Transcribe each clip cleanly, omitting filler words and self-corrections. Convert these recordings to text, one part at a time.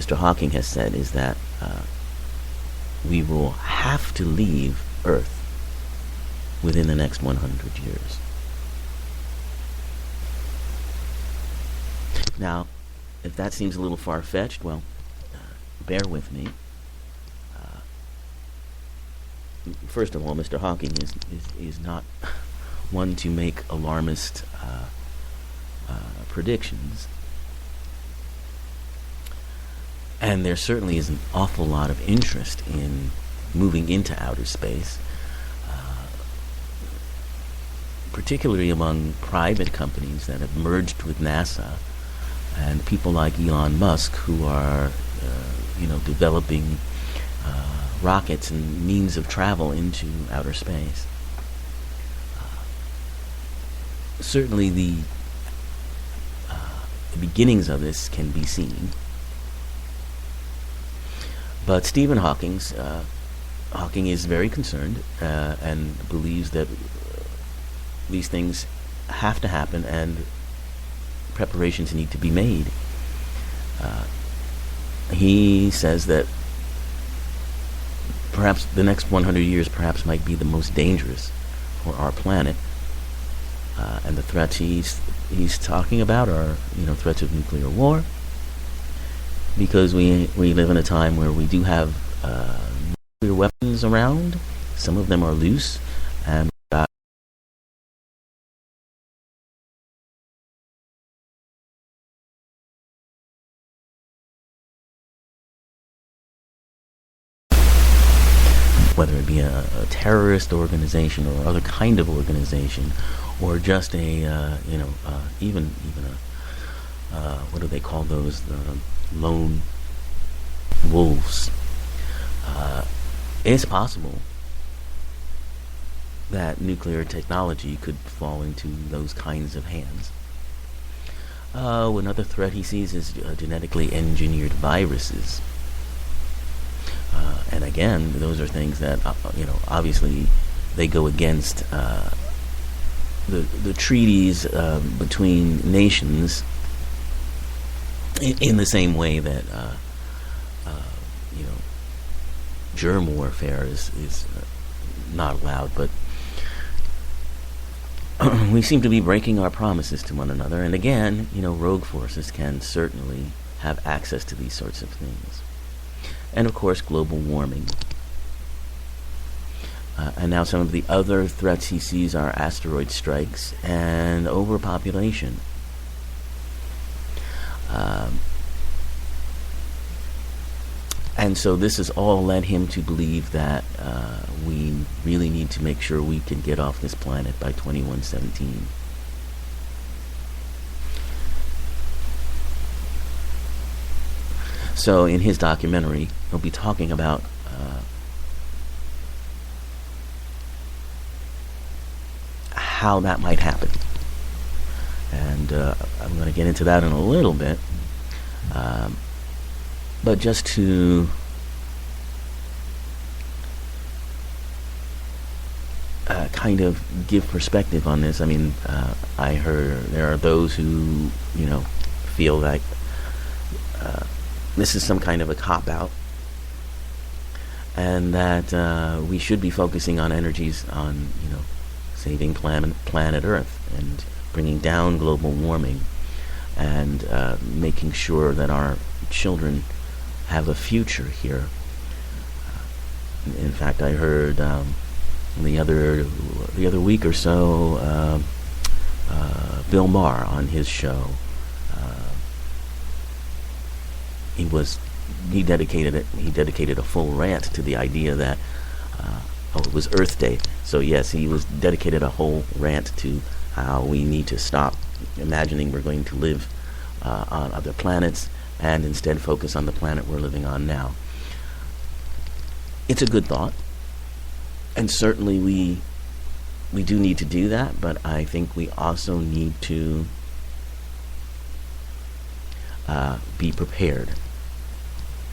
Mr. Hawking has said is that we will have to leave Earth within the next 100 years. Now, if that seems a little far-fetched, well, bear with me. First of all, Mr. Hawking is not one to make alarmist predictions. And there certainly is an awful lot of interest in moving into outer space, particularly among private companies that have merged with NASA and people like Elon Musk who are, developing rockets and means of travel into outer space. Certainly the beginnings of this can be seen. But Stephen Hawking is very concerned and believes that these things have to happen and preparations need to be made. He says that perhaps the next 100 years perhaps might be the most dangerous for our planet. And the threats he's talking about are, threats of nuclear war, because we live in a time where we do have nuclear weapons around. Some of them are loose, and whether it be a terrorist organization or other kind of organization, or just a even a what do they call those, the lone wolves. It's possible that nuclear technology could fall into those kinds of hands. Another threat he sees is genetically engineered viruses. And again, those are things that, obviously they go against the treaties between nations in the same way that, germ warfare is not allowed. But we seem to be breaking our promises to one another. And again, rogue forces can certainly have access to these sorts of things. And of course, global warming. And now some of the other threats he sees are asteroid strikes and overpopulation. And so this has all led him to believe that we really need to make sure we can get off this planet by 2117. So in his documentary, he'll be talking about how that might happen. And I'm going to get into that in a little bit. But just to kind of give perspective on this, I mean, I heard there are those who, feel like this is some kind of a cop-out, and that we should be focusing on energies on, saving planet Earth and bringing down global warming and making sure that our children have a future here. In fact, I heard the other week or so, Bill Maher on his show. He dedicated a full rant to the idea that it was Earth Day. So yes, he was dedicated a whole rant to how we need to stop imagining we're going to live on other planets and instead focus on the planet we're living on now. It's a good thought, and certainly we do need to do that, but I think we also need to be prepared.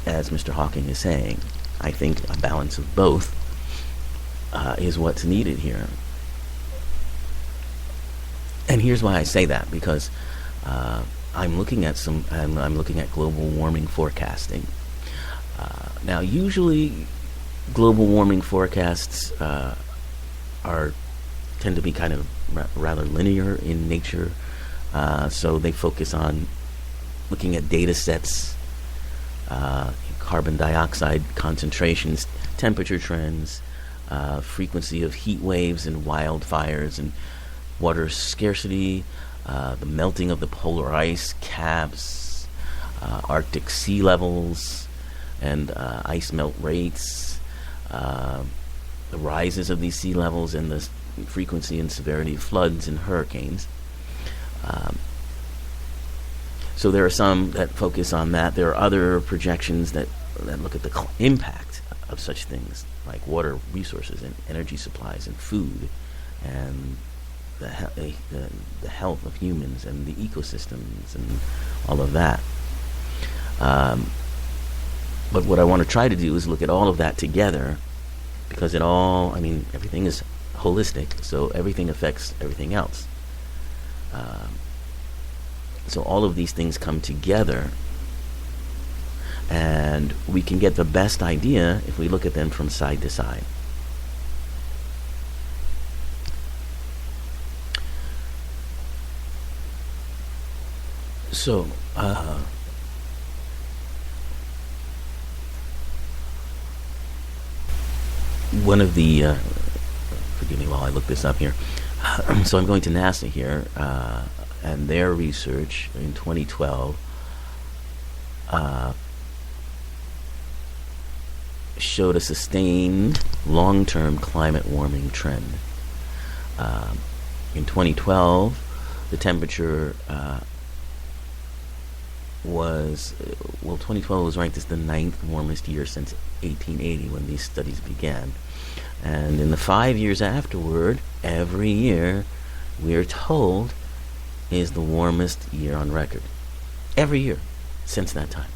As Mr. Hawking is saying, I think a balance of both is what's needed here. And here's why I say that, because I'm looking at global warming forecasting. Now, usually, global warming forecasts are tend to be kind of rather linear in nature. So they focus on looking at data sets, carbon dioxide concentrations, temperature trends, frequency of heat waves and wildfires, and water scarcity, the melting of the polar ice caps, Arctic sea levels, and ice melt rates, the rises of these sea levels, and the frequency and severity of floods and hurricanes. So there are some that focus on that. There are other projections that look at the impact of such things like water resources and energy supplies and food, and the health of humans and the ecosystems and all of that. But what I want to try to do is look at all of that together, because everything is holistic, so everything affects everything else. So all of these things come together, and we can get the best idea if we look at them from side to side. So, one of the, forgive me while I look this up here. So I'm going to NASA here, and their research in 2012 showed a sustained long-term climate warming trend. In 2012, the temperature 2012 was ranked as the 9th warmest year since 1880 when these studies began. And in the 5 years afterward, every year, we are told, is the warmest year on record. Every year since that time.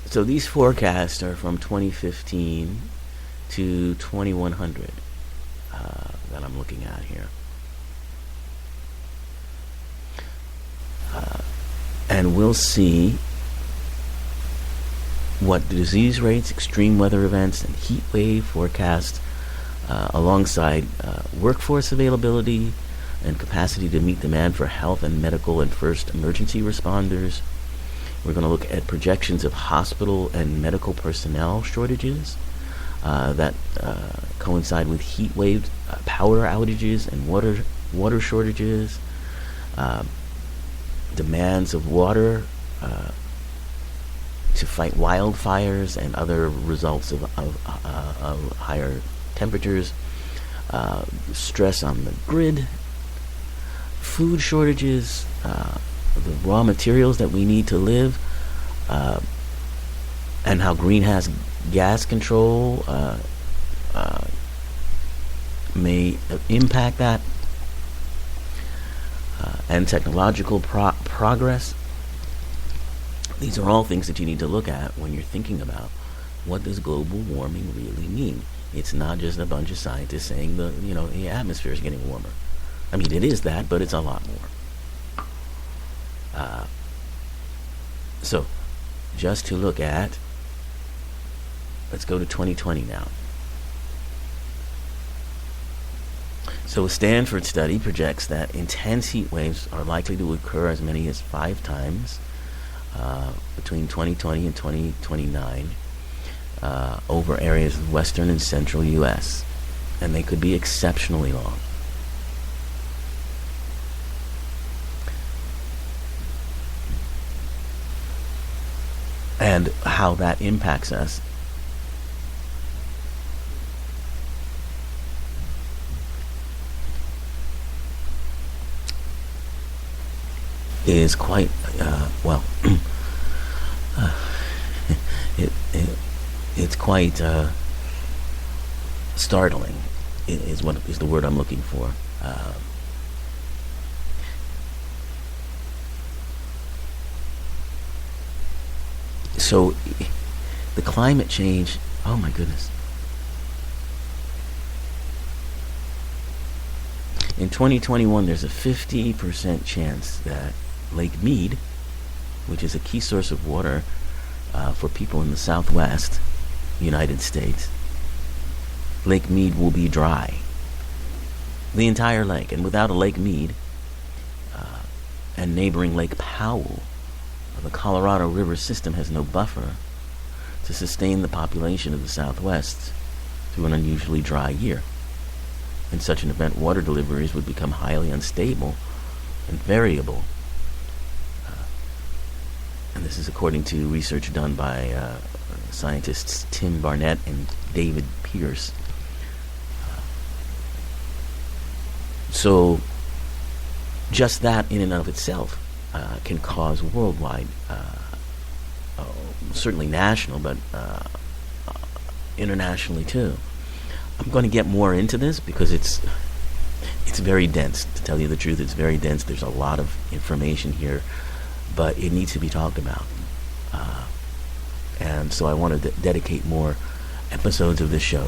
So these forecasts are from 2015 to 2100 that I'm looking at here. And we'll see what disease rates, extreme weather events, and heat wave forecasts, alongside workforce availability and capacity to meet demand for health and medical and first emergency responders. We're going to look at projections of hospital and medical personnel shortages that coincide with heat wave, power outages, and water shortages. Demands of water to fight wildfires and other results of higher temperatures, stress on the grid, food shortages, the raw materials that we need to live, and how greenhouse gas control may impact that, and technological progress. These are all things that you need to look at when you're thinking about what does global warming really mean. It's not just a bunch of scientists saying the atmosphere is getting warmer. I mean, it is that, but it's a lot more. So, just to look at, let's go to 2020 now. So a Stanford study projects that intense heat waves are likely to occur as many as 5 times between 2020 and 2029 over areas of western and central U.S., and they could be exceptionally long. And how that impacts us is quite it's quite startling. Is what is the word I'm looking for. So the climate change, oh my goodness. In 2021, there's a 50% chance that Lake Mead, which is a key source of water for people in the Southwest United States, Lake Mead will be dry. The entire lake. And without a Lake Mead and neighboring Lake Powell, the Colorado River system has no buffer to sustain the population of the Southwest through an unusually dry year. In such an event, water deliveries would become highly unstable and variable. And this is according to research done by scientists Tim Barnett and David Pierce. So just that in and of itself can cause worldwide, certainly national, but internationally too. I'm going to get more into this because it's very dense. To tell you the truth, it's very dense. There's a lot of information here, but it needs to be talked about. And so I want to dedicate more episodes of this show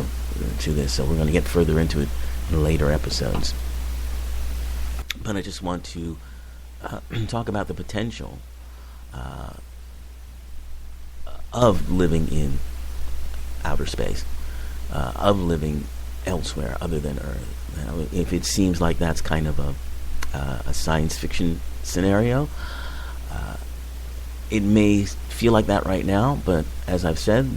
to this. So we're going to get further into it in later episodes. But I just want to talk about the potential of living in outer space, of living elsewhere other than Earth. Now, if it seems like that's kind of a science fiction scenario, it may feel like that right now, but as I've said,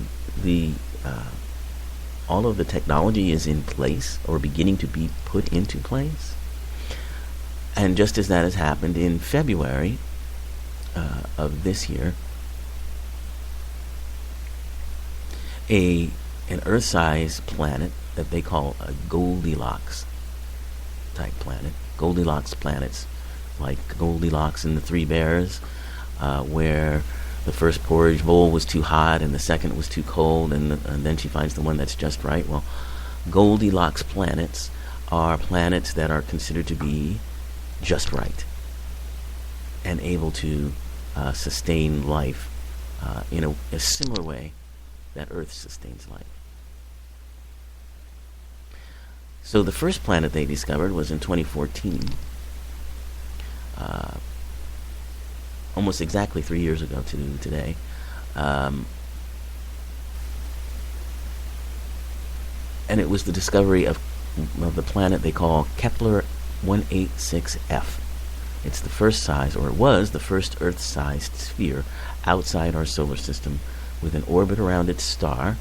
all of the technology is in place or beginning to be put into place. And just as that has happened in February of this year, an Earth-sized planet that they call a Goldilocks type planet. Goldilocks planets, like Goldilocks and the Three Bears, where the first porridge bowl was too hot and the second was too cold, and then she finds the one that's just right. Well, Goldilocks planets are planets that are considered to be just right and able to sustain life in a similar way that Earth sustains life. So the first planet they discovered was in 2014, almost exactly 3 years ago to today. And it was the discovery of the planet they call Kepler 186f. It's the first size, or it was the first Earth-sized sphere outside our solar system with an orbit around its star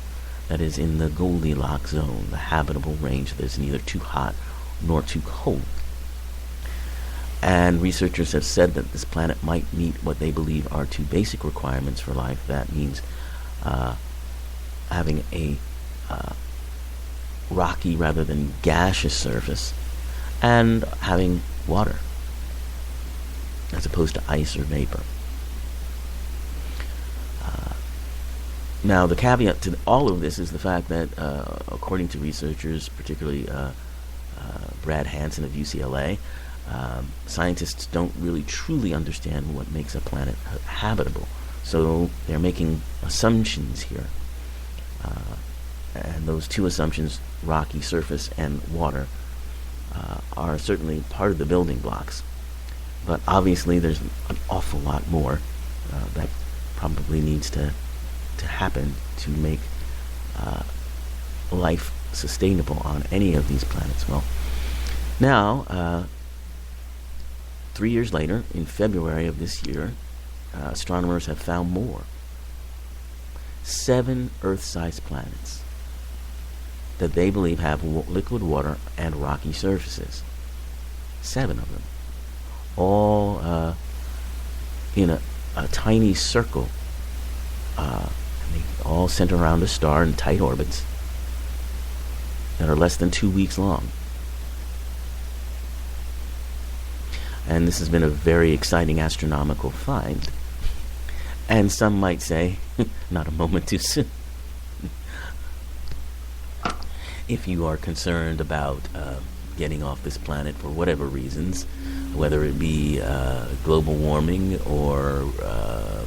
that is in the Goldilocks zone, the habitable range that is neither too hot nor too cold. And researchers have said that this planet might meet what they believe are two basic requirements for life. That means having a rocky rather than gaseous surface, and having water as opposed to ice or vapor. Now, the caveat to all of this is the fact that, according to researchers, particularly Brad Hansen of UCLA, scientists don't really truly understand what makes a planet habitable. So they're making assumptions here. And those two assumptions, rocky surface and water, are certainly part of the building blocks. But obviously there's an awful lot more that probably needs to happen to make life sustainable on any of these planets. Well, now, 3 years later, in February of this year, astronomers have found more. 7 Earth-sized planets that they believe have liquid water and rocky surfaces. 7 of them. All in a tiny circle. And they all center around a star in tight orbits that are less than 2 weeks long. And this has been a very exciting astronomical find. And some might say, not a moment too soon. If you are concerned about getting off this planet for whatever reasons, whether it be global warming or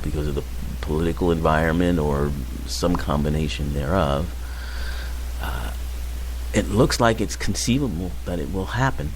because of the political environment or some combination thereof, it looks like it's conceivable that it will happen